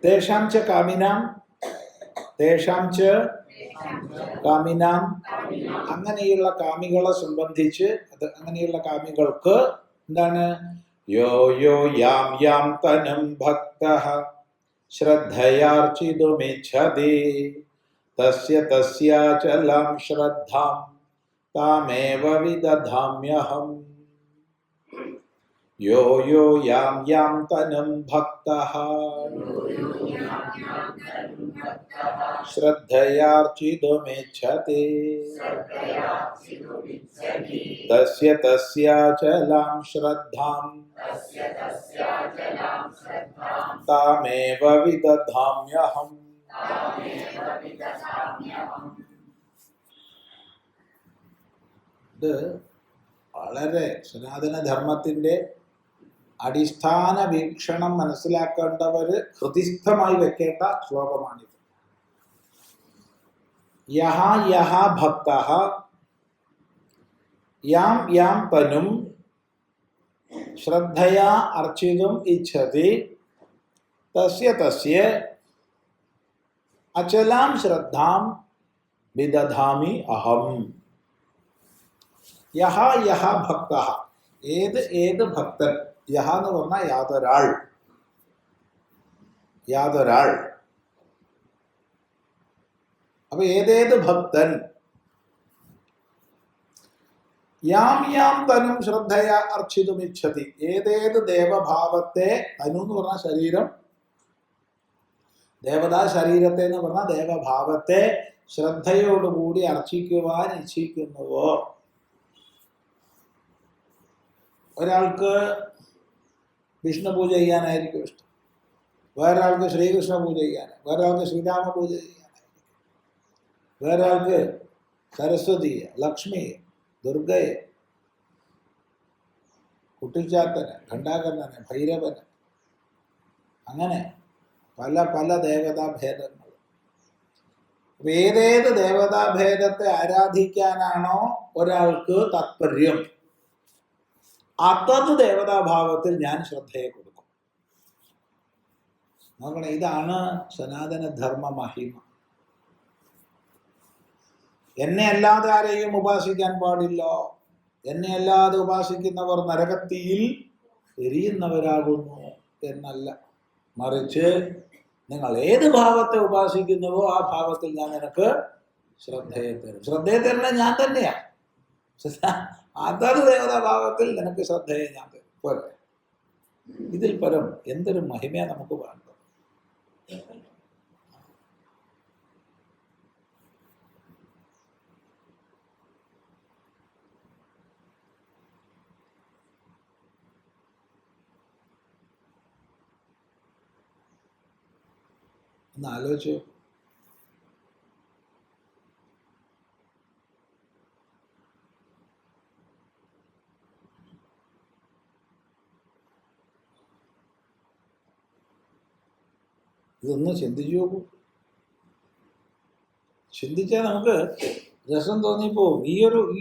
തേഷാം ച കാമിനാം അങ്ങനെയുള്ള കാമികളെ സംബന്ധിച്ച് അങ്ങനെയുള്ള കാമികൾക്ക് എന്താണ്? യോ യോ യാം യാം തനം ഭക്തഃ ശ്രദ്ധയാർച്ചിതുമിച്ഛതി തസ്യ തസ്യാചലാം ശ്രദ്ധാം താമേവ വിദധാമ്യഹം. യോ യോ യാം യാം തനം ഭക്തഃ ശ്രദ്ധയാർച്ചിതുമിച്ഛതി തസ്യ തസ്യാചലാം ശ്രദ്ധാം താമേവ വിദധാമ്യഹം. ഇത് വളരെ സനാതനധർമ്മത്തിന്റെ അടിസ്ഥാന വീക്ഷണം മനസ്സിലാക്കേണ്ടവർ ഹൃദിസ്ഥമായി വെക്കേണ്ട ശ്ലോകമാണിത്. യഹ യഹ ഭക്തഃ യാം യാം തനും ശ്രദ്ധയാ അർച്ചിതും ഇച്ഛതി തസ്യ തസ്യ അചലാം ശ്രദ്ധാം വിദധാമി അഹം. യഹ യഹ ഭക്തഃ ഏത് ഭക്തൻ. യഹ എന്ന് പറഞ്ഞാൽ യാതൊരാൾ. അപ്പൊ ഏതേത് ഭക്തൻ യാം യാം തനും ശ്രദ്ധയ അർച്ചിതുമിച്ഛതി ഏതേത് ദേവഭാവത്തെ, തനു എന്ന് പറഞ്ഞ ശരീരം, ദേവതാ ശരീരത്തെ എന്ന് പറഞ്ഞ ദേവഭാവത്തെ ശ്രദ്ധയോടുകൂടി അർച്ചിക്കുവാൻ ഇച്ഛിക്കുന്നുവോ. ഒരാൾക്ക് വിഷ്ണു പൂജ ചെയ്യാനായിരിക്കും ഇഷ്ടം, വേറൊരാൾക്ക് ശ്രീകൃഷ്ണ പൂജ ചെയ്യാൻ, വേറൊരാൾക്ക് ശ്രീരാമ പൂജ ചെയ്യാനായിരിക്കും, വേറൊരാൾക്ക് സരസ്വതിയെ, ലക്ഷ്മിയെ, ദുർഗയെ, കുട്ടിച്ചാത്തനെ, ഘണ്ടാകർണനെ, ഭൈരവനെ, അങ്ങനെ പല പല ദേവതാഭേദങ്ങൾ. ഏതേത് ദേവതാഭേദത്തെ ആരാധിക്കാനാണോ ഒരാൾക്ക് താത്പര്യം, അതത് ദേവതാഭാവത്തിൽ ഞാൻ ശ്രദ്ധയെ കൊടുക്കും. നോക്കണേ, ഇതാണ് സനാതനധർമ്മ മഹിമ. എന്നെ അല്ലാതെ ആരെയും ഉപാസിക്കാൻ പാടില്ല, എന്നെ അല്ലാതെ ഉപാസിക്കുന്നവർ നരകത്തിയിൽ എരിയുന്നവരാകുന്നു എന്നല്ല, മറിച്ച് നിങ്ങൾ ഏത് ഭാവത്തെ ഉപാസിക്കുന്നുവോ ആ ഭാവത്തിൽ ഞാൻ നിനക്ക് ശ്രദ്ധയെ തരും. ശ്രദ്ധയെ തരുന്നത് ഞാൻ തന്നെയാണ്. അതത് ദേവതാഭാവത്തിൽ നിനക്ക് ശ്രദ്ധയെ ഞാൻ തരും. പോലെ ഇതിൽ പരം എന്തൊരു മഹിമയാ നമുക്ക് വേണ്ടത്. ഒന്ന് ആലോചിച്ചു. ഇതൊന്ന് ചിന്തിച്ചു നോക്കൂ. ചിന്തിച്ചാൽ നമുക്ക് രസം തോന്നിപ്പോവും. ഈ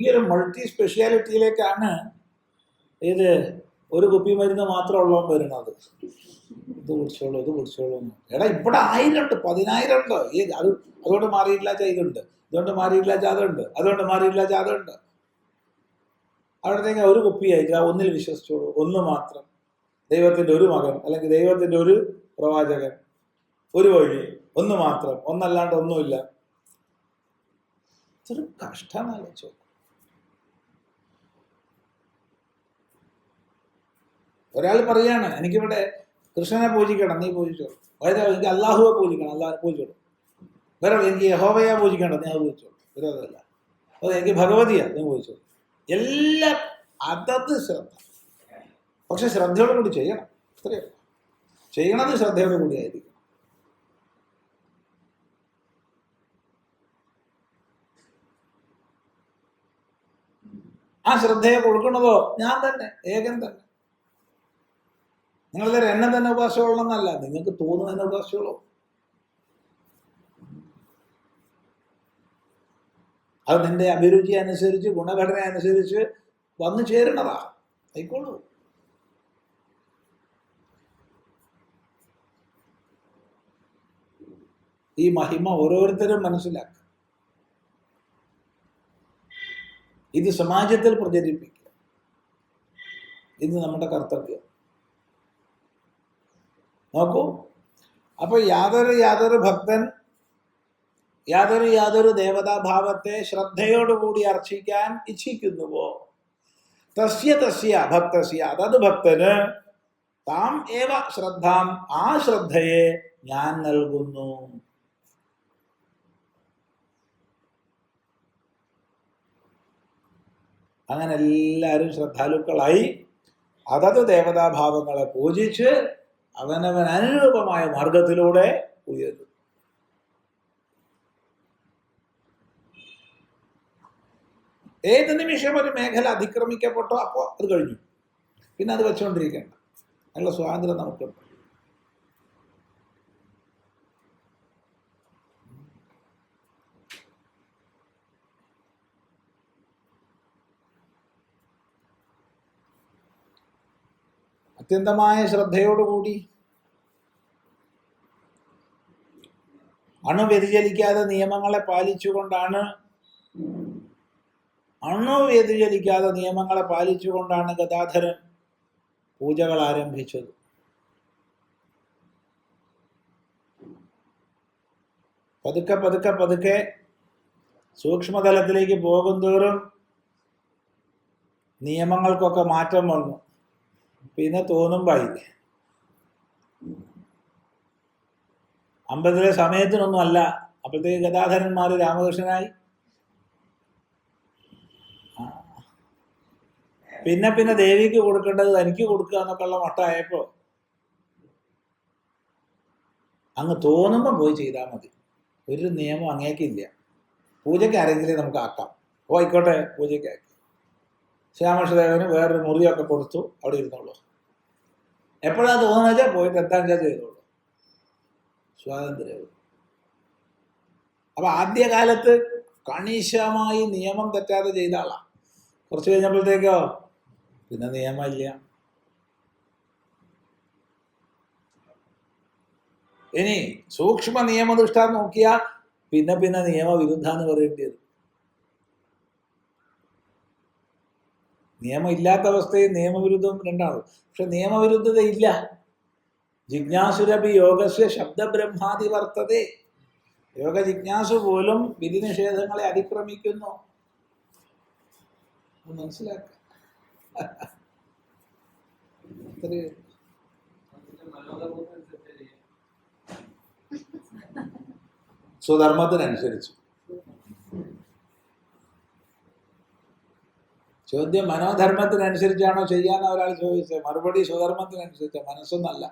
ഒരു മൾട്ടി സ്പെഷ്യാലിറ്റിയിലേക്കാണ് ഇത് ഒരു കുപ്പി മരുന്ന് മാത്രം ഉള്ളതുകൊണ്ട് വരുന്നത്. ഇത് കുടിച്ചോളൂ. എടാ ഇവിടെ 1000 ഉണ്ട്, 10,000 ഉണ്ട്. അതുകൊണ്ട് മാറിയില്ല ഇതുണ്ട്, ഇതുകൊണ്ട് മാറിയില്ല അതുണ്ട്, അതുകൊണ്ട് മാറിയില്ല അതുണ്ട്. അവിടത്തേക്ക് ഒരു കുപ്പി അയച്ചാൽ ഒന്നിൽ വിശ്വസിച്ചോളൂ, ഒന്ന് മാത്രം. ദൈവത്തിൻ്റെ ഒരു മകൻ, അല്ലെങ്കിൽ ദൈവത്തിൻ്റെ ഒരു പ്രവാചകൻ, ഒരു വഴി, ഒന്ന് മാത്രം, ഒന്നല്ലാണ്ട് ഒന്നുമില്ല. ഇതൊരു കഷ്ടമാലോചിച്ചോ. ഒരാൾ പറയാണ്, എനിക്കിവിടെ കൃഷ്ണനെ പൂജിക്കണം, നീ പൂജിച്ചോ. വേറെ എനിക്ക് അള്ളാഹുവെ പൂജിക്കണം, അള്ളാഹ് പൂജിച്ചോളൂ. വേറെ എനിക്ക് യഹോവയെ പൂജിക്കണം, നീ അത് പൂജിച്ചോളൂ. വിരോധമല്ല. അത് എനിക്ക് ഭഗവതിയാ, നീ പൂജിച്ചോളൂ. എല്ലാം അതത് ശ്രദ്ധ. പക്ഷെ ശ്രദ്ധയോട് കൂടി ചെയ്യണം. അത്രയേ ചെയ്യണത് ശ്രദ്ധയോട് കൂടി ആയിരിക്കും. ആ ശ്രദ്ധയെ കൊടുക്കുന്നതോ ഞാൻ തന്നെ, ഏകൻ തന്നെ. നിങ്ങളെല്ലാവരും എന്നെ തന്നെ ഉപാസിച്ചോളണമെന്നല്ല, നിങ്ങൾക്ക് തോന്നുന്ന എന്നെ ഉപാസിച്ചോളൂ. അത് നിന്റെ അഭിരുചി അനുസരിച്ച്, ഗുണഘടന അനുസരിച്ച് വന്നു ചേരുന്നതാ, ആയിക്കോളൂ. ഈ മഹിമ ഓരോരുത്തരും മനസ്സിലാക്കുക. ഇത് സമാജത്തിൽ പ്രചരിപ്പിക്കുക. ഇത് നമ്മുടെ കർത്തവ്യം. നോക്കൂ, അപ്പൊ യാതൊരു ഭക്തൻ യാതൊരു ദേവതാഭാവത്തെ ശ്രദ്ധയോടുകൂടി അർച്ചിക്കാൻ ഇച്ഛിക്കുന്നുവോ, തസ്യ ഭക്തസ്യ, അതത് ഭക്തന് താം ഏവ ശ്രദ്ധാം, ആ ശ്രദ്ധയെ ഞാൻ നൽകുന്നു. അങ്ങനെ എല്ലാവരും ശ്രദ്ധാലുക്കളായി അതത് ദേവതാഭാവങ്ങളെ പൂജിച്ച് അവനവൻ അനുരൂപമായ മാർഗത്തിലൂടെ ഉയരുന്നു. ഏത് നിമിഷം ഒരു മേഖല അതിക്രമിക്കപ്പെട്ടോ അപ്പോൾ അത് കഴിഞ്ഞു. പിന്നെ അത് വെച്ചുകൊണ്ടിരിക്കേണ്ട, അതിനുള്ള സ്വാതന്ത്ര്യം നമുക്കുണ്ട്. അത്യന്തമായ ശ്രദ്ധയോടുകൂടി അണുവ്യതിചലിക്കാതെ നിയമങ്ങളെ പാലിച്ചുകൊണ്ടാണ് ഗദാധരൻ പൂജകൾ ആരംഭിച്ചത്. പതുക്കെ സൂക്ഷ്മതലത്തിലേക്ക് പോകുന്തോറും നിയമങ്ങൾക്കൊക്കെ മാറ്റം വന്നു. പിന്നെ തോന്നുമ്പായി. അമ്പലത്തിലെ സമയത്തിനൊന്നും അല്ല, അപ്പോഴത്തേക്ക് ഗദാധരന്മാർ രാമകൃഷ്ണനായി. പിന്നെ ദേവിക്ക് കൊടുക്കേണ്ടത് തനിക്ക് കൊടുക്കുക എന്നൊക്കെയുള്ള മട്ടായപ്പോ അങ്ങ് തോന്നുമ്പം പോയി ചെയ്താൽ മതി. ഒരു നിയമം അങ്ങേക്കില്ല. പൂജയ്ക്ക് ആരെങ്കിലും നമുക്ക് ആക്കാം. ആയിക്കോട്ടെ, പൂജയ്ക്ക് ആക്കി. ശ്യാമകൃഷ്ണദേവന് വേറൊരു മുറിയൊക്കെ കൊടുത്തു, അവിടെ ഇരുന്നോളൂ. എപ്പോഴാണ് തോന്നുന്നത് വെച്ചാൽ പോയിട്ട് എന്താ ചെയ്തോളൂ. സ്വാതന്ത്ര്യം. അപ്പൊ ആദ്യകാലത്ത് കണിശമായി നിയമം തെറ്റാതെ ചെയ്ത ആളാ. കുറച്ച് കഴിഞ്ഞപ്പോഴത്തേക്കോ പിന്നെ നിയമമില്ല. ഇനി സൂക്ഷ്മ നിയമനിഷ്ഠ നോക്കിയാൽ പിന്നെ നിയമവിരുദ്ധ എന്ന് പറയേണ്ടി വരും. നിയമം ഇല്ലാത്ത അവസ്ഥയും നിയമവിരുദ്ധവും രണ്ടാണ്. പക്ഷെ നിയമവിരുദ്ധത ഇല്ല. ജിജ്ഞാസുരപി യോഗസ്യ ശബ്ദബ്രഹ്മാതി വർത്തതേ. യോഗ ജിജ്ഞാസു പോലും വിധി നിഷേധങ്ങളെ അതിക്രമിക്കുന്നു. മനസ്സിലാക്കുക. സ്വധർമ്മത്തിനനുസരിച്ച്. ചോദ്യം മനോധർമ്മത്തിനനുസരിച്ചാണോ ചെയ്യാന്ന് ഒരാൾ ചോദിച്ചത്. മറുപടി സ്വധർമ്മത്തിനനുസരിച്ച്. മനസ്സൊന്നല്ല,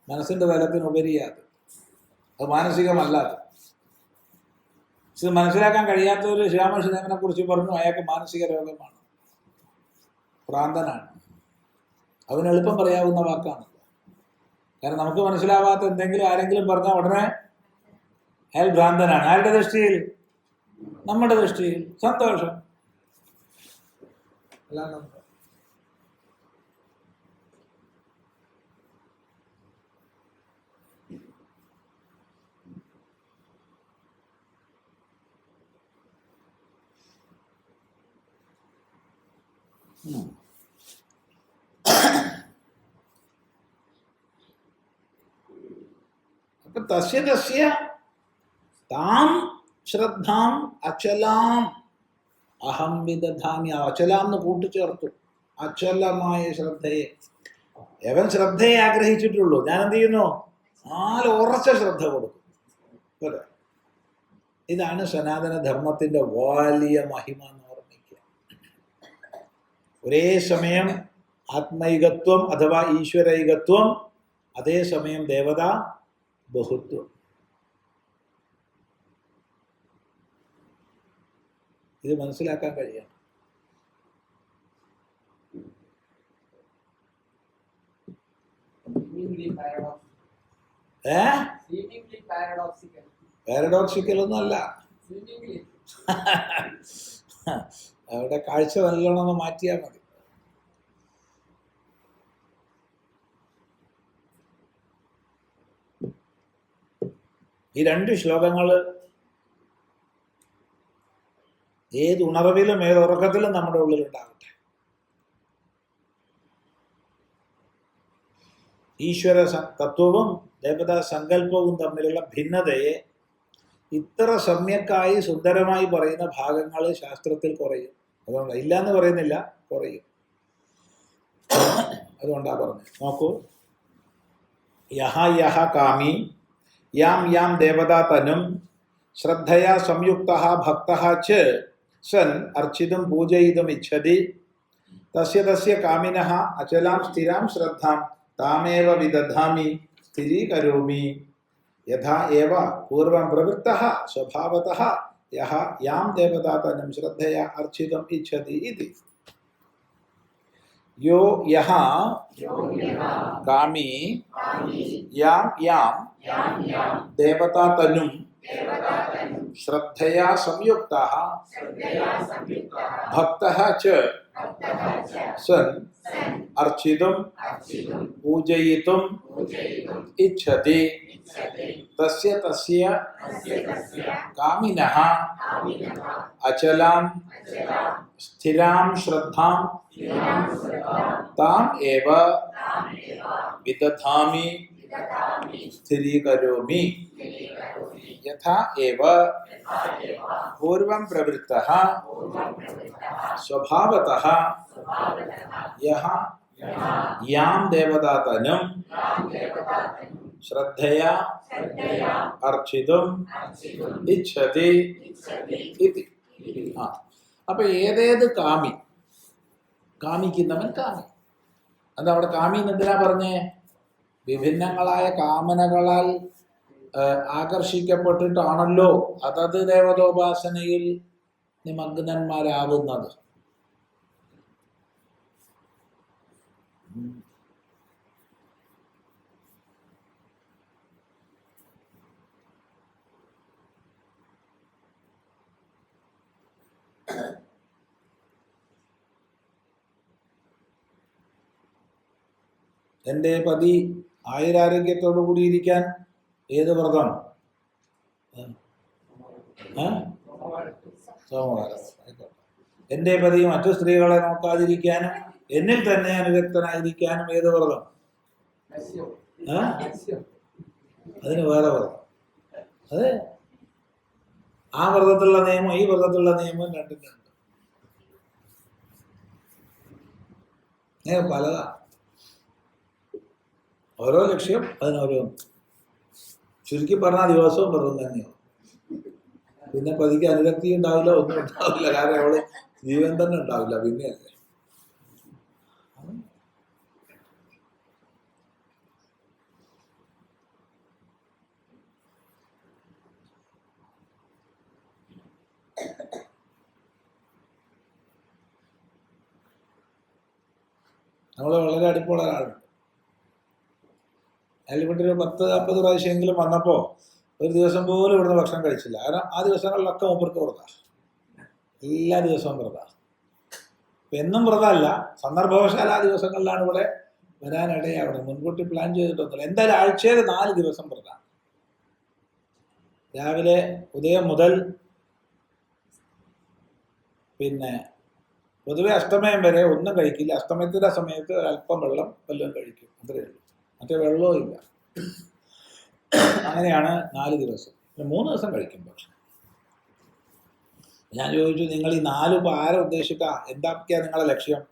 മനസ്സിന്റെ തലത്തിനുപരിയാത്. അത് മാനസികമല്ലാതെ. ഇത് മനസ്സിലാക്കാൻ കഴിയാത്തവര് ശ്യാമകൃഷ്ണദേവനെ കുറിച്ച് പറഞ്ഞു അയാൾക്ക് മാനസിക രോഗമാണ്, ഭ്രാന്തനാണ്. അവന് എളുപ്പം പറയാവുന്ന വാക്കാണ്. കാരണം നമുക്ക് മനസ്സിലാവാത്ത എന്തെങ്കിലും ആരെങ്കിലും പറഞ്ഞാൽ ഉടനെ അയാൾ ഭ്രാന്തനാണ്. ആരുടെ ദൃഷ്ടിയിൽ? നമ്മുടെ ദൃഷ്ടിയിൽ. സന്തോഷം. അപ്പൊ തസ്യ താം ശ്രദ്ധാം അചലാം അഹം വിദധാമി. അചലാം എന്ന് കൂട്ടിച്ചേർത്തു. അചലമായ ശ്രദ്ധയെ. എവൻ ശ്രദ്ധയെ ആഗ്രഹിച്ചിട്ടുള്ളൂ. ഞാൻ എന്ത് ചെയ്യുന്നു? നാല് ഉറച്ച ശ്രദ്ധ കൊടുക്കും. പോരെ? ഇതാണ് സനാതന ധർമ്മത്തിന്റെ വലിയ മഹിമ എന്ന് ഓർമ്മിക്കുക. ഒരേ സമയം ആത്മൈകത്വം അഥവാ ഈശ്വരൈകത്വം, അതേസമയം ദേവത ബഹുത്വം. ഇത് മനസ്സിലാക്കാൻ കഴിയണം. പാരഡോക്സിക്കൽ ഒന്നും അല്ല. അവിടെ കാഴ്ച നല്ലോണമെന്ന് മാറ്റിയാൽ മതി. ഈ രണ്ട് ശ്ലോകങ്ങൾ ഏത് ഉണർവിലും ഏത് ഉറക്കത്തിലും നമ്മുടെ ഉള്ളിലുണ്ടാകട്ടെ. ഈശ്വര തത്വവും ദേവതാ സങ്കല്പവും തമ്മിലുള്ള ഭിന്നതയെ ഇത്ര സമ്യക്കായി സുന്ദരമായി പറയുന്ന ഭാഗങ്ങൾ ശാസ്ത്രത്തിൽ കുറയും. അതുകൊണ്ട് ഇല്ല എന്ന് പറയുന്നില്ല, കുറയും. അതുകൊണ്ടാ പറഞ്ഞു. നോക്കൂ, യഹ യഹ കാമി യാം യാം ദേവതാ തനും ശ്രദ്ധയാ സംയുക്തഃ ഭക്തഃ ച സൻ അർച്ചിതും പൂജയിതും ഇച്ഛതി തസ്യ തസ്യ കാമിനഃ അചലാം സ്ഥിരാം ശ്രദ്ധാം താമേവ വിദധാമി സ്ഥിരീകരോമി യഥാ ഏവ പൂർവം പ്രവൃത്തഃ സ്വഭാവതഃ യഹ യാം ദേവതാ തനും ശ്രദ്ധയാ അർച്ചിതും ഇച്ഛതി ഇതി. യോ യഹ കാമി യാം യാം ദേവതാ തനും ശ്രദ്ധയാ സംയുക്തഃ ഭക്തഃ ച സൻ അർച്ചിതും പൂജയിതും ഇച്ഛതി തസ്യ തസ്യ കാമിനഃ അചലാം സ്ഥിരാം ശ്രദ്ധാം താം ഏവ വിദധാമി സ്ഥിരീകരോമി യഥാ ഏവ പൂർവം പ്രവൃത്തഃ സ്വഭാവതഃ യഹ യാം ദേവതാ തനും ശ്രദ്ധയാ അർച്ചിതും ഇച്ഛതി ഇതി. അപ്പൊ ഏതേത് കാമി, കാമിക്കുന്നവൻ കാമി. എന്താ അവിടെ കാമി എന്തിനാ പറഞ്ഞേ? വിഭിന്നങ്ങളായ കാമനകളാൽ ആകർഷിക്കപ്പെട്ടിട്ടാണല്ലോ അതത് ദേവതോപാസനയിൽ നിമഗ്നന്മാരാവുന്നത്. എൻ്റെ പതി ആയുരാരോഗ്യത്തോടു കൂടിയിരിക്കാൻ ഏത് വ്രതം? സോമവാരം. എൻ്റെ പതി മറ്റു സ്ത്രീകളെ നോക്കാതിരിക്കാനും എന്നിൽ തന്നെ അനുരക്തനായിരിക്കാനും ഏത് വ്രതം? അതിന് വേറെ വ്രതം. അതെ, ആ വ്രതത്തിലുള്ള നിയമം ഈ വ്രതത്തിലുള്ള നിയമം രണ്ടും പലതാണ്. ഓരോ ലക്ഷ്യം അതിനോരോ. ചുരുക്കി പറഞ്ഞാൽ ദിവസവും വ്രതം തന്നെയാണ്. പിന്നെ പതിക്ക് അനുരക്തി ഉണ്ടാവില്ല, ഒന്നും ഉണ്ടാവില്ല. കാരണം അവള് ജീവൻ തന്നെ ഉണ്ടാവില്ല. പിന്നെയല്ലേ നമ്മൾ വളരെ അടുപ്പമുള്ള ഒരാളുണ്ട്. അയാൾ ഇവിടെ ഒരു 10-40 പ്രാവശ്യമെങ്കിലും വന്നപ്പോൾ ഒരു ദിവസം പോലും ഇവിടുന്ന് ഭക്ഷണം കഴിച്ചില്ല. കാരണം ആ ദിവസങ്ങളിലൊക്കെ മൂപ്പർക്ക് വ്രതം, എല്ലാ ദിവസവും വ്രതം. എന്നും വ്രതമല്ല, സന്ദർഭവശാൽ ആ ദിവസങ്ങളിലാണ് ഇവിടെ വരാനിടയാവണം. മുൻകൂട്ടി പ്ലാൻ ചെയ്തിട്ടൊന്നുമില്ല. എന്തായാലും ആഴ്ചയിൽ 4 ദിവസം വ്രതം. രാവിലെ ഉദയം മുതൽ പിന്നെ പൊതുവെ അസ്തമയം വരെ ഒന്നും കഴിക്കില്ല. അസ്തമയത്തിൻ്റെ സമയത്ത് അല്പം വെള്ളം വല്ലതും കഴിക്കും, അത്രയേ ഉള്ളൂ. മറ്റേ വെള്ളവും ഇല്ല. അങ്ങനെയാണ് 4 ദിവസം. 3 ദിവസം കഴിക്കും ഭക്ഷണം. ഞാൻ ചോദിച്ചു, നിങ്ങൾ ഈ 4 ഇപ്പോൾ ആരെ ഉദ്ദേശിക്കുക? എന്തൊക്കെയാണ് നിങ്ങളുടെ ലക്ഷ്യം?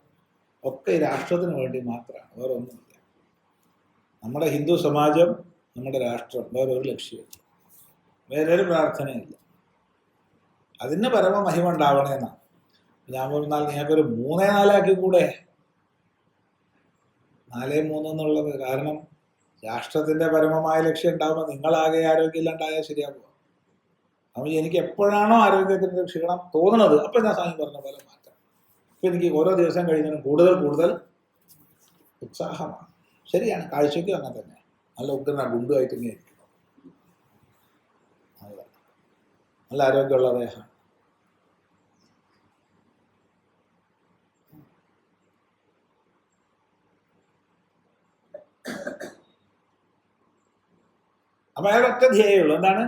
ഒക്കെ ഈ രാഷ്ട്രത്തിന് വേണ്ടി മാത്രമാണ്, വേറെ ഒന്നുമില്ല. നമ്മുടെ ഹിന്ദു സമാജം, നമ്മുടെ രാഷ്ട്രം, വേറൊരു ലക്ഷ്യമില്ല, വേറൊരു പ്രാർത്ഥനയില്ല. അതിന് പരമമഹിമ ഉണ്ടാവണമെന്നാണ് ഞാൻ പറഞ്ഞാൽ. നിങ്ങൾക്കൊരു 3-4 ആക്കി കൂടെ? 4-3 എന്നുള്ളത് കാരണം രാഷ്ട്രത്തിൻ്റെ പരമമായ ലക്ഷ്യം ഉണ്ടാകുമ്പോൾ നിങ്ങളാകെ ആരോഗ്യമില്ലാണ്ടായാൽ ശരിയാകുക. അപ്പോൾ എനിക്ക് എപ്പോഴാണോ ആരോഗ്യത്തിൻ്റെ ക്ഷീണം തോന്നുന്നത് അപ്പം ഞാൻ സ്വാമി പറഞ്ഞ പോലെ മാറ്റാം. അപ്പം എനിക്ക് ഓരോ ദിവസം കഴിയുന്നതിനും കൂടുതൽ ഉത്സാഹമാണ്. ശരിയാണ്, കാഴ്ചയ്ക്കും അങ്ങനെ തന്നെ. നല്ല ഉഗ്രന ഗുണ്ടുമായിട്ട് ഇങ്ങനെ ഇരിക്കും. നല്ല ആരോഗ്യമുള്ള ദേഹം. അപ്പൊ അയാൾ ഒറ്റ ധ്യേയമുള്ളൂ, എന്താണ്?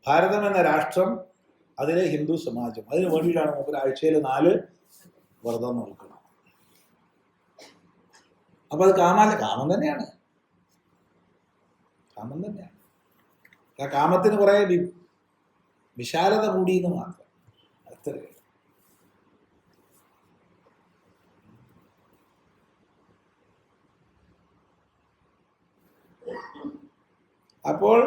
ഭാരതം എന്ന രാഷ്ട്രം, അതിലെ ഹിന്ദു സമാജം, അതിനു വേണ്ടിയിട്ടാണ് നമുക്ക് ആഴ്ചയിൽ 4 വ്രതം നോക്കണം. അപ്പൊ അത് കാമം തന്നെയാണ്. കാമം തന്നെയാണ്. ആ കാമത്തിന് കുറെ വിശാലത കൂടിയെന്ന് മാത്രം. അത്ര അപ്പോൾ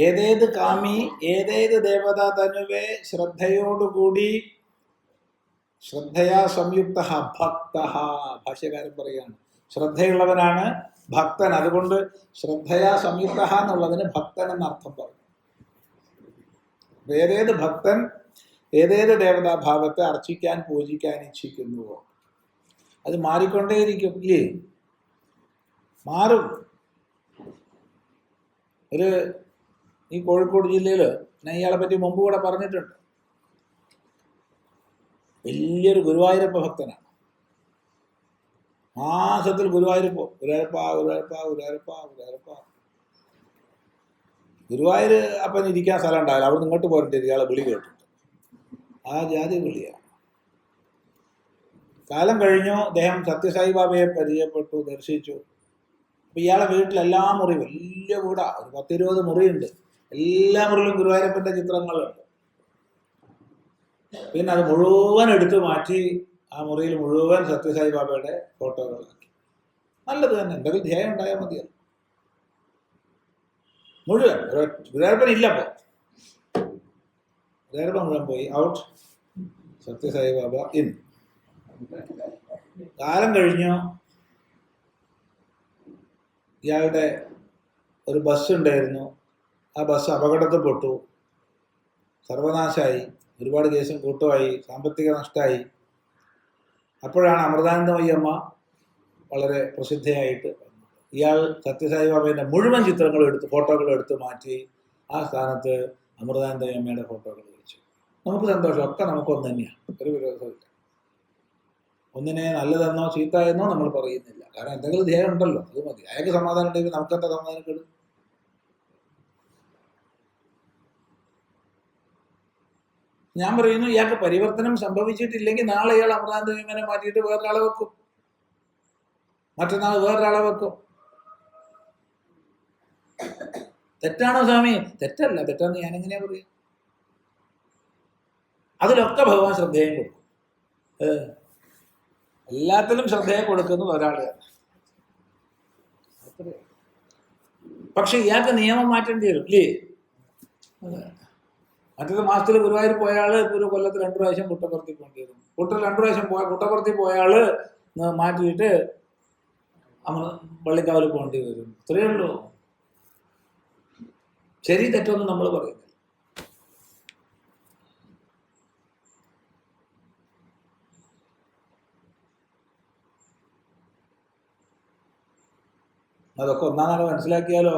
ഏതേത് കാമി ഏതേത് ദേവത തനുവേ ശ്രദ്ധയോടുകൂടി ശ്രദ്ധയാ സംയുക്ത ഭക്ത, ഭാഷ്യകാരൻ പറയുകയാണ് ശ്രദ്ധയുള്ളവനാണ് ഭക്തൻ. അതുകൊണ്ട് ശ്രദ്ധയാ സംയുക്ത എന്നുള്ളതിന് ഭക്തൻ എന്നർത്ഥം പറഞ്ഞു. ഏതേത് ഭക്തൻ ഏതേത് ദേവതാഭാവത്തെ അർച്ചിക്കാൻ പൂജിക്കാൻ ഇച്ഛിക്കുന്നുവോ അത് മാറിക്കൊണ്ടേയിരിക്കും, ഇല്ലേ? മാറും. ഈ കോഴിക്കോട് ജില്ലയിൽ ഞാൻ ഇയാളെ പറ്റി മുമ്പ് കൂടെ പറഞ്ഞിട്ടുണ്ട്. വലിയൊരു ഗുരുവായൂരപ്പ ഭക്തനാണ്. മാസത്തിൽ ഗുരുവായൂരപ്പ ഗുരുവായൂർ അപ്പൻ ഇരിക്കാൻ സ്ഥലം ഉണ്ടാവില്ല, അവിടെ ഇങ്ങോട്ട് പോരട്ടെ ഇയാളെ വിളി കേട്ടിട്ട്. ആ ജാതി വിളിയാണ്. കാലം കഴിഞ്ഞു, അദ്ദേഹം സത്യസായി ബാബയെ പരിചയപ്പെട്ടു, ദർശിച്ചു. അപ്പൊ ഇയാളെ വീട്ടിൽ എല്ലാ മുറിയും, വലിയ വീടാ, ഒരു 10-20 മുറിയുണ്ട്. എല്ലാ മുറിയിലും ഗുരുവായൂരപ്പന്റെ ചിത്രങ്ങളുണ്ട്. പിന്നെ അത് മുഴുവൻ എടുത്തു മാറ്റി ആ മുറിയിൽ മുഴുവൻ സത്യസായി ബാബയുടെ ഫോട്ടോകളാക്കി. നല്ലത് തന്നെ, എന്തെങ്കിലും ധ്യേയം ഉണ്ടായാൽ മതിയല്ലോ. മുഴുവൻ ഗുരുവായൂരപ്പൻ ഇല്ലപ്പോ, ഗുരുവായൂരപ്പൻ മുഴുവൻ പോയി, ഔട്ട്, സത്യസായി ബാബ ഇൻ. കാലം കഴിഞ്ഞു, ഇയാളുടെ ഒരു ബസ് ഉണ്ടായിരുന്നു. ആ ബസ് അപകടത്തിൽപ്പെട്ടു, സർവനാശമായി, ഒരുപാട് കേസും കൂട്ടമായി, സാമ്പത്തിക നഷ്ടമായി. അപ്പോഴാണ് അമൃതാനന്ദമയി അമ്മ വളരെ പ്രസിദ്ധയായിട്ട് ഇയാൾ സത്യസായി ബാബയുടെ മുഴുവൻ ചിത്രങ്ങളും എടുത്ത് ഫോട്ടോകളും എടുത്ത് മാറ്റി ആ സ്ഥാനത്ത് അമൃതാനന്ദമയി അമ്മയുടെ ഫോട്ടോകൾ വെച്ചു. നമുക്ക് സന്തോഷം, ഒക്കെ നമുക്കൊന്നു തന്നെയാണ്, ഒരു വിരോധമില്ല. ഒന്നിനെ നല്ലതെന്നോ ചീത്തയെന്നോ നമ്മൾ പറയുന്നില്ല. കാരണം എന്തെങ്കിലും ധ്യേയം ഉണ്ടല്ലോ, അത് മതി. അയാൾക്ക് സമാധാനം ഉണ്ടെങ്കിൽ നമുക്കെന്താ സമാധാനം കിട്ടും? ഞാൻ പറയുന്നു, ഇയാൾക്ക് പരിവർത്തനം സംഭവിച്ചിട്ടില്ലെങ്കിൽ നാളെ ഇയാൾ അമൃതാനന്ദമയിനെ മാറ്റിയിട്ട് വേറൊരാളെ വെക്കും, മറ്റന്നാൾ വേറൊരാളെ വെക്കും. തെറ്റാണോ സ്വാമി? തെറ്റല്ല. തെറ്റാന്ന് ഞാൻ എങ്ങനെയാ പറയാ? അതിലൊക്കെ ഭഗവാൻ ശ്രദ്ധയും കൊടുക്കും. എല്ലാത്തിലും ശ്രദ്ധയെ കൊടുക്കുന്നത് ഒരാള് തന്നെ. പക്ഷെ ഇയാൾക്ക് നിയമം മാറ്റേണ്ടി വരും, ഇല്ലേ? മറ്റൊരു മാസത്തിൽ ഗുരുവായൂർ പോയാള് ഒരു കൊല്ലത്തിൽ 2 പ്രാവശ്യം പുട്ടപ്പുറത്തി പോകേണ്ടി വരും. 2 പ്രാവശ്യം പുട്ടപ്പുറത്തി പോയാള് മാറ്റിയിട്ട് പള്ളിക്കാവിൽ പോകേണ്ടി വരും. ഇത്രയേ ഉള്ളൂ. ശരി തെറ്റൊന്നും നമ്മൾ പറയുന്നില്ല. അതൊക്കെ ഒന്നാം നാളെ മനസ്സിലാക്കിയാലോ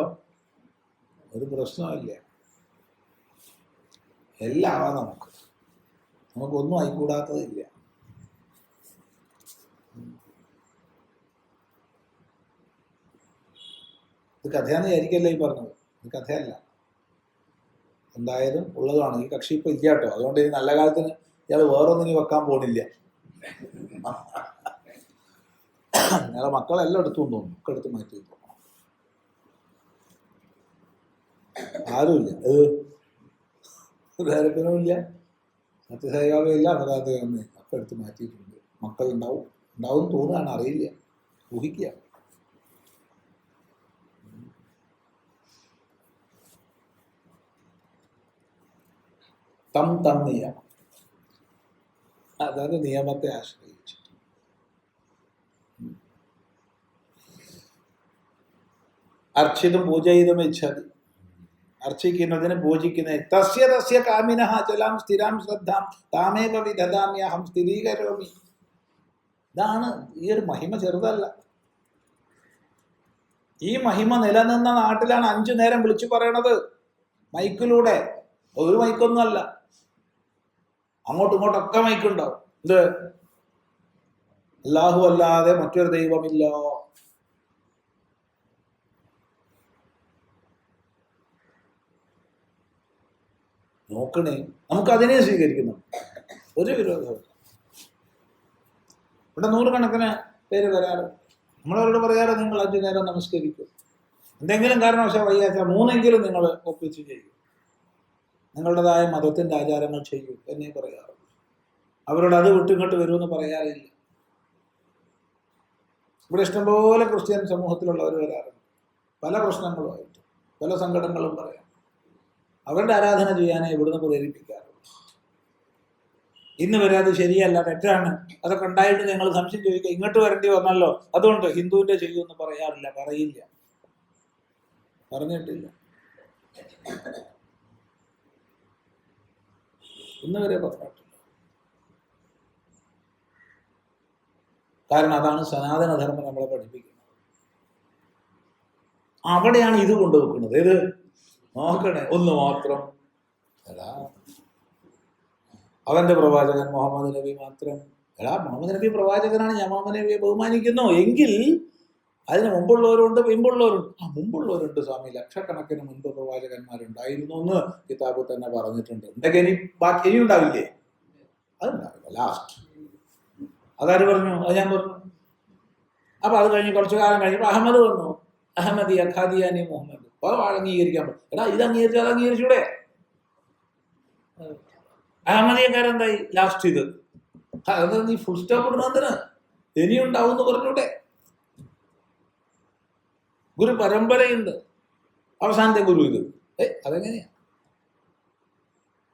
ഒരു പ്രശ്നമില്ല. എല്ലാം ആവാം. നമുക്കൊന്നും ആയിക്കൂടാത്തതില്ല. ഇത് കഥയാന്ന് വിചാരിക്കല്ലേ ഈ പറഞ്ഞത്. ഇത് കഥയല്ല, എന്തായാലും ഉള്ളതാണ്. ഈ കക്ഷി ഇപ്പൊ ഇല്ല കേട്ടോ. അതുകൊണ്ട് ഇനി നല്ല കാലത്തിന് ഇയാൾ വേറൊന്നിനി വെക്കാൻ പോണില്ല. ഞങ്ങളെ മക്കളെല്ലാം എടുത്തു തോന്നും, ഒക്കെ എടുത്ത് മാറ്റി തോന്നും. ആരുമില്ല, വേറെപ്പിനുമില്ല, സത്യസായിബാബയില്ല, അമൃതാനന്ദമയി ഒക്കെ എടുത്ത് മാറ്റിയിട്ടുണ്ട്. മക്കൾ ഉണ്ടാവും തോന്നുകയാണ്, അറിയില്ല, ഊഹിക്കുക. തം നിയമം, അതായത് നിയമത്തെ ആശ്രയിച്ചു. അർച്ചിതും പൂജയിതും ഇച്ഛതി, അർച്ചിക്കുന്നതിന് പൂജിക്കുന്നതിന് തസ്യ കാമിനഃ ചലാം സ്ഥിരാം ശ്രദ്ധാം താമേവ വിദദാമ്യഹം സ്ഥിരീകരോമി. ഇതാണ് ഈ ഒരു മഹിമ, ചെറുതല്ല. ഈ മഹിമ നിലനിന്ന നാട്ടിലാണ് 5 നേരം വിളിച്ചു പറയണത് മൈക്കിലൂടെ. ഒരു മൈക്കൊന്നുമല്ല, അങ്ങോട്ടും ഇങ്ങോട്ടൊക്കെ മൈക്കുണ്ടാവും. ഇത് അല്ലാഹു അല്ലാതെ മറ്റൊരു ദൈവമില്ല. നോക്കണേ, നമുക്ക് അതിനെ സ്വീകരിക്കുന്നു, ഒരു വിരോധവും. ഇവിടെ നൂറുകണക്കിന് പേര് വരാറ്. നമ്മളവരോട് പറയാറ്, നിങ്ങൾ 5 നേരം നമസ്കരിക്കും, എന്തെങ്കിലും കാരണവശാൽ വയ്യാച്ച 3എങ്കിലും നിങ്ങൾ ഒപ്പിച്ച് ചെയ്യും, നിങ്ങളുടേതായ മതത്തിൻ്റെ ആചാരങ്ങൾ ചെയ്യും എന്നേ പറയാറുള്ളൂ. അവരോട് അത് വിട്ടിങ്ങോട്ട് വരുമെന്ന് പറയാറില്ല. ഇവിടെ ഇഷ്ടംപോലെ ക്രിസ്ത്യൻ സമൂഹത്തിലുള്ളവർ വരാറുണ്ട്, പല പ്രശ്നങ്ങളുമായിട്ട്, പല സങ്കടങ്ങളും പറയാം. അവരുടെ ആരാധന ചെയ്യാനേ ഇവിടുന്ന് പ്രേരിപ്പിക്കാറുള്ളൂ. ഇന്ന് വരെ അത് ശരിയല്ല, തെറ്റാണ്, അതൊക്കെ ഉണ്ടായിട്ട് നിങ്ങൾ സംശയം ചോദിക്കുക, ഇങ്ങോട്ട് വരേണ്ടി വന്നല്ലോ അതുകൊണ്ട് ഹിന്ദുവിൻ്റെ ചെയ്യുമെന്ന് പറയാറില്ല, പറയില്ല, പറഞ്ഞിട്ടില്ല, ഇന്ന് വരെ പറഞ്ഞിട്ടില്ല. കാരണം അതാണ് സനാതനധർമ്മം നമ്മളെ പഠിപ്പിക്കുന്നത്. അവിടെയാണ് ഇത് കൊണ്ടുവെക്കുന്നത്. ഇത് നോക്കണേ, ഒന്ന് മാത്രം, അവന്റെ പ്രവാചകൻ മുഹമ്മദ് നബി മാത്രം. മുഹമ്മദ് നബി പ്രവാചകനാണ്, ഞാൻ മുഹമ്മദ് നബിയെ ബഹുമാനിക്കുന്നു എങ്കിൽ അതിന് മുമ്പുള്ളവരുണ്ട്, പിമ്പുള്ളവരുണ്ട്. മുമ്പുള്ളവരുണ്ട് സ്വാമി, ലക്ഷക്കണക്കിന് മുൻപ് പ്രവാചകന്മാരുണ്ടായിരുന്നു എന്ന് കിതാബിൽ തന്നെ പറഞ്ഞിട്ടുണ്ട്. എന്തൊക്കെ ബാക്കി ഇനി ഉണ്ടാവില്ലേ? അതുണ്ടാവില്ല, ലാസ്റ്റ്. അതാര് പറഞ്ഞു? അത് ഞാൻ പറഞ്ഞു. അപ്പൊ അത് കഴിഞ്ഞ് കുറച്ചു കാലം കഴിഞ്ഞപ്പോൾ അഹമ്മദ് വന്നു, അഹമ്മദി ഖാദിയാനി മുഹമ്മദ്. അപ്പൊ അംഗീകരിക്കാൻ പറ്റും. എടാ ഇത് അംഗീകരിച്ചാൽ അത് അംഗീകരിച്ചൂടെ? അഹമ്മദിയക്കാരെന്തായി? ലാസ്റ്റ് ഇത് അത് നീ ഫുൾ സ്റ്റോപ്പ് ഇടുന്നതിന് ഇനിയുണ്ടാവും എന്ന് പറഞ്ഞൂടെ? ഗുരു പരമ്പരയുണ്ട്, അവസാനത്തെ ഗുരു ഇത്. അതെങ്ങനെയാ?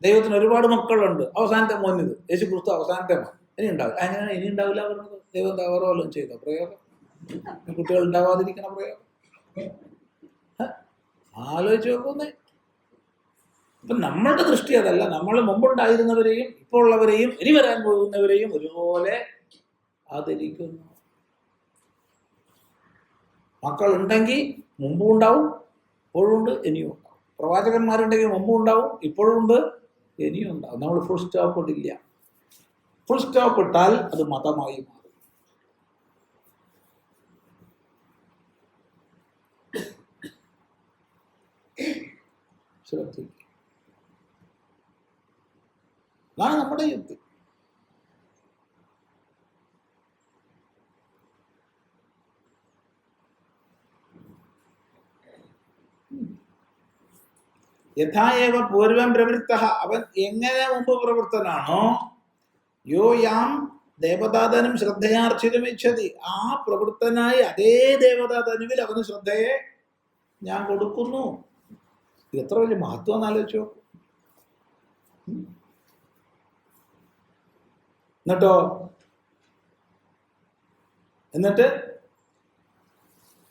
ദൈവത്തിന് ഒരുപാട് മക്കളുണ്ട്, അവസാനത്തെ മോൻ ഇത്. യേശു ക്രിസ്തു അവസാനത്തെ മോൻ, ഇനി ഉണ്ടാവില്ല. അങ്ങനെയാണ് ഇനി ഉണ്ടാവില്ല പറഞ്ഞത്. ദൈവം വേറെ വല്ലതും ചെയ്ത പ്രയോഗം, കുട്ടികൾ ഉണ്ടാവാതിരിക്കണ പ്രയോഗം ആലോചിച്ച് നോക്കുന്നേ. അപ്പൊ നമ്മളുടെ ദൃഷ്ടി അതല്ല. നമ്മൾ മുമ്പുണ്ടായിരുന്നവരെയും ഇപ്പോൾ ഉള്ളവരെയും ഇനി വരാൻ പോകുന്നവരെയും ഒരുപോലെ ആദരിക്കുന്നു. മക്കളുണ്ടെങ്കിൽ മുമ്പും ഉണ്ടാവും, ഇപ്പോഴും ഉണ്ട്, ഇനിയും ഉണ്ടാവും. പ്രവാചകന്മാരുണ്ടെങ്കിൽ മുമ്പും ഉണ്ടാവും, ഇപ്പോഴും ഉണ്ട്, ഇനിയും ഉണ്ടാവും. നമ്മൾ ഫുൾ സ്റ്റോപ്പ് ഇടില്ല. ഫുൾ സ്റ്റോപ്പ് ഇട്ടാൽ അത് മതമായി മാറും. ശ്രദ്ധിക്കും. അതാണ് നമ്മുടെ യുക്തി. യഥായേവ പൂർവം പ്രവൃത്ത, അവൻ എങ്ങനെ മുമ്പ് പ്രവൃത്തനാണോ, യോ യാം ദേവതാതനും ശ്രദ്ധയാർച്ചിതമിച്ഛതി, ആ പ്രവൃത്തനായി അതേ ദേവതാതനുവിൽ അവന് ശ്രദ്ധയെ ഞാൻ കൊടുക്കുന്നു. എത്ര വലിയ മഹത്വം എന്നാലോചിച്ചോ. എന്നിട്ടോ, എന്നിട്ട്